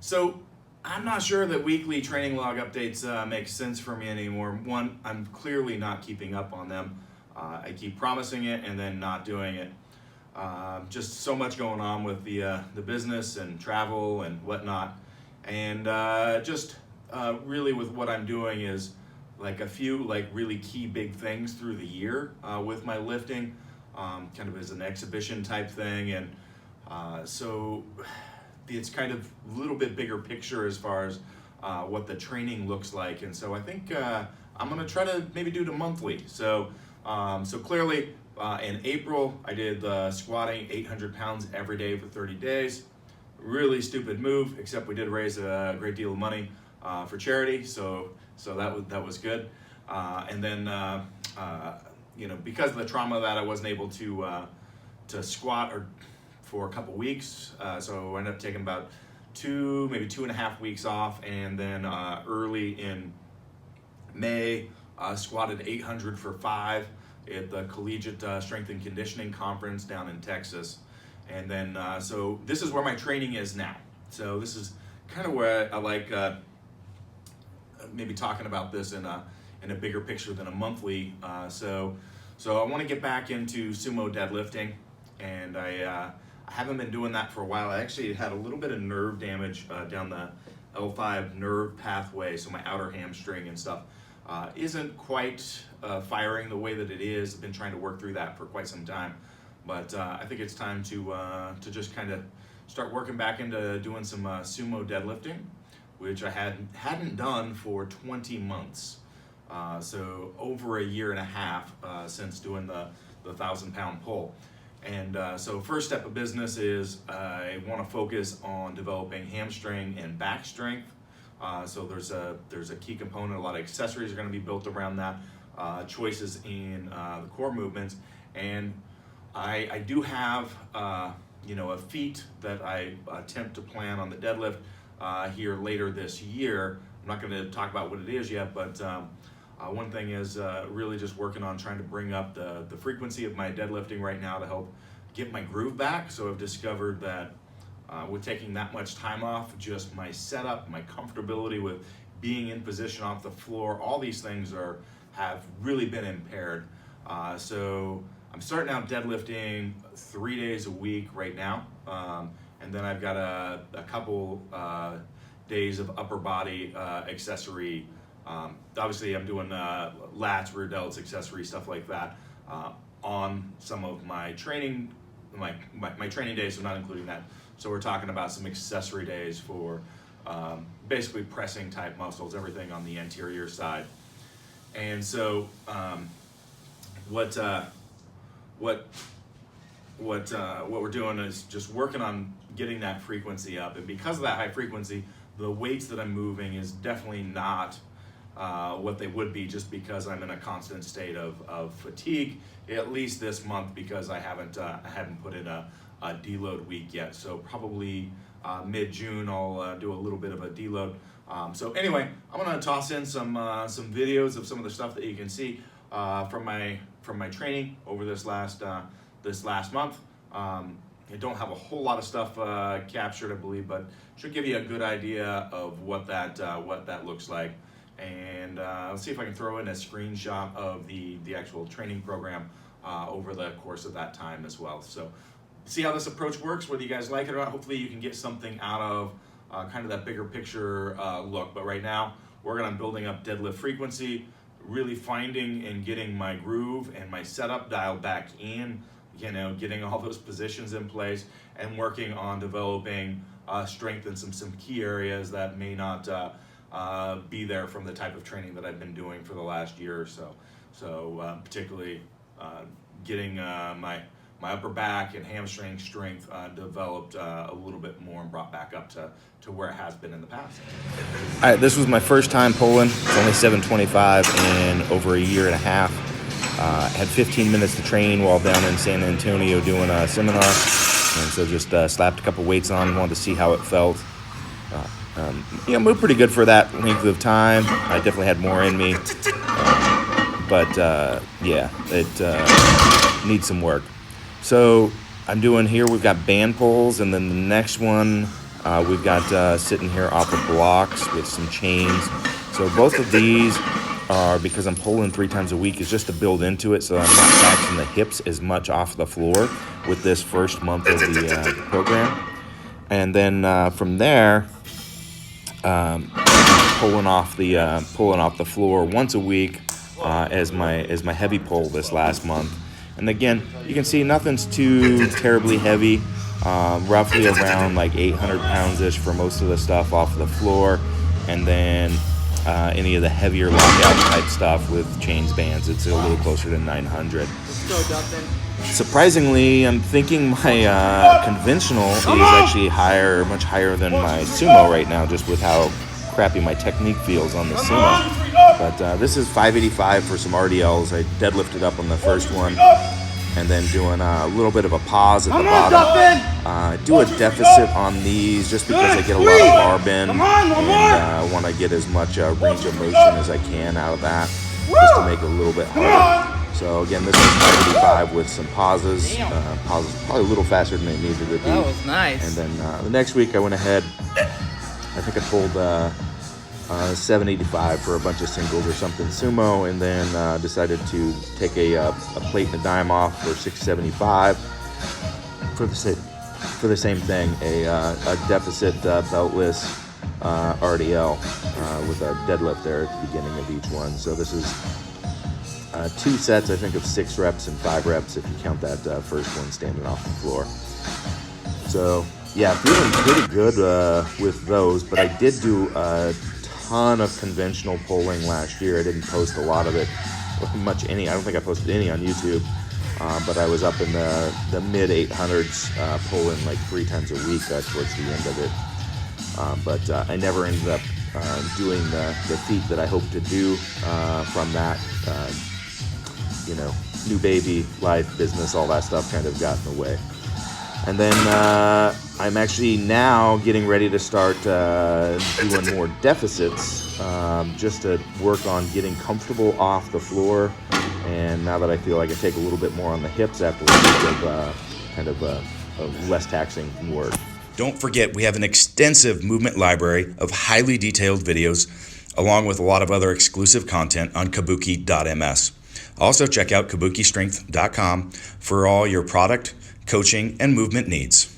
So I'm not sure that weekly training log updates make sense for me anymore. One, I'm clearly not keeping up on them. I keep promising it and then not doing it. Just so much going on with the business and travel and whatnot. And really with what I'm doing is like a few like really key big things through the year with my lifting, kind of as an exhibition type thing. And so it's kind of a little bit bigger picture as far as what the training looks like. And so I think I'm gonna try to maybe do it monthly. So clearly in April, I did squatting 800 pounds every day for 30 days. Really stupid move, except we did raise a great deal of money for charity, so that was good. And then because of the trauma that I wasn't able to squat for a couple weeks, so I ended up taking about maybe 2.5 weeks off, and then early in May, squatted 800 for 5 at the Collegiate Strength and Conditioning Conference down in Texas. And then, so this is where my training is now. So this is kind of where I like maybe talking about this in a bigger picture than a monthly. So I want to get back into sumo deadlifting, and I haven't been doing that for a while. I actually had a little bit of nerve damage down the L5 nerve pathway, so my outer hamstring and stuff isn't quite firing the way that it is. I've been trying to work through that for quite some time, but I think it's time to just kind of start working back into doing some sumo deadlifting, which I hadn't done for 20 months. So over a year and a half since doing the 1,000-pound pull. And so first step of business is I want to focus on developing hamstring and back strength. So there's a key component. A lot of accessories are going to be built around that. Choices in the core movements, and I do have a feat that I attempt to plan on the deadlift here later this year. I'm not going to talk about what it is yet, but one thing is really just working on trying to bring up the frequency of my deadlifting right now to help get my groove back. So I've discovered that with taking that much time off, just my setup, my comfortability with being in position off the floor, all these things have really been impaired. So I'm starting out deadlifting 3 days a week right now, and then I've got a couple days of upper body accessory. Obviously I'm doing lats, rear delts, accessory, stuff like that on some of my training, my training days, so not including that. So we're talking about some accessory days for basically pressing type muscles, everything on the anterior side. And so what we're doing is just working on getting that frequency up. And because of that high frequency, the weights that I'm moving is definitely not what they would be, just because I'm in a constant state of fatigue, at least this month, because I hadn't put in a deload week yet. So probably mid-June I'll do a little bit of a deload. So anyway, I'm gonna toss in some videos of some of the stuff that you can see from my training over this last month. I don't have a whole lot of stuff captured, I believe, but should give you a good idea of what that looks like. And let's see if I can throw in a screenshot of the actual training program over the course of that time as well. So see how this approach works, whether you guys like it or not. Hopefully you can get something out of kind of that bigger picture look. But right now, working on building up deadlift frequency, really finding and getting my groove and my setup dialed back in, getting all those positions in place, and working on developing strength in some key areas that may not be there from the type of training that I've been doing for the last year or so. So particularly getting my upper back and hamstring strength developed a little bit more and brought back up to where it has been in the past. All right, this was my first time pulling. It's only 7:25 in over a year and a half. Had 15 minutes to train while down in San Antonio doing a seminar, and so just slapped a couple weights on, wanted to see how it felt. Moved pretty good for that length of time. I definitely had more in me, but it needs some work. So I'm doing here, we've got band pulls, and then the next one We've got sitting here off the blocks with some chains. So both of these are, because I'm pulling 3 times a week, is just to build into it so I'm not taxing the hips as much off the floor with this first month of the program. And then from there, pulling off the floor once a week as my heavy pull this last month. And again, you can see nothing's too terribly heavy, roughly around like 800 pounds-ish for most of the stuff off the floor. And then any of the heavier lockout type stuff with chains, bands, it's a little closer to 900. Let's go, Duffin. Surprisingly, I'm thinking my conventional is actually much higher than my sumo right now, just with how crappy my technique feels on the sumo. But this is 585 for some RDLs. I deadlifted up on the first one, and then doing a little bit of a pause at the bottom. I do a deficit on these just because I get a lot of bar bend, and I want to get as much range of motion as I can out of that, just to make it a little bit harder. So again, this is 585 with some pauses. Pauses probably a little faster than they needed to be. That was nice. And then the next week I went ahead, I think I pulled 785 for a bunch of singles or something sumo, and then decided to take a plate and a dime off for 675 for the same thing, a deficit beltless RDL with a deadlift there at the beginning of each one. So this is 2 sets, I think, of 6 reps and 5 reps if you count that first one standing off the floor. So yeah, feeling pretty good with those, but I did do a ton of conventional pulling last year. I didn't post a lot of it, I don't think I posted any on YouTube, but I was up in the mid 800s pulling like 3 times a week towards the end of it. But I never ended up doing the feat that I hoped to do from that. New baby, life, business, all that stuff kind of got in the way. And then I'm actually now getting ready to start doing more deficits, just to work on getting comfortable off the floor. And now that I feel I can take a little bit more on the hips after a week of a less taxing work. Don't forget, we have an extensive movement library of highly detailed videos, along with a lot of other exclusive content on kabuki.ms. Also check out kabukistrength.com for all your product, coaching, and movement needs.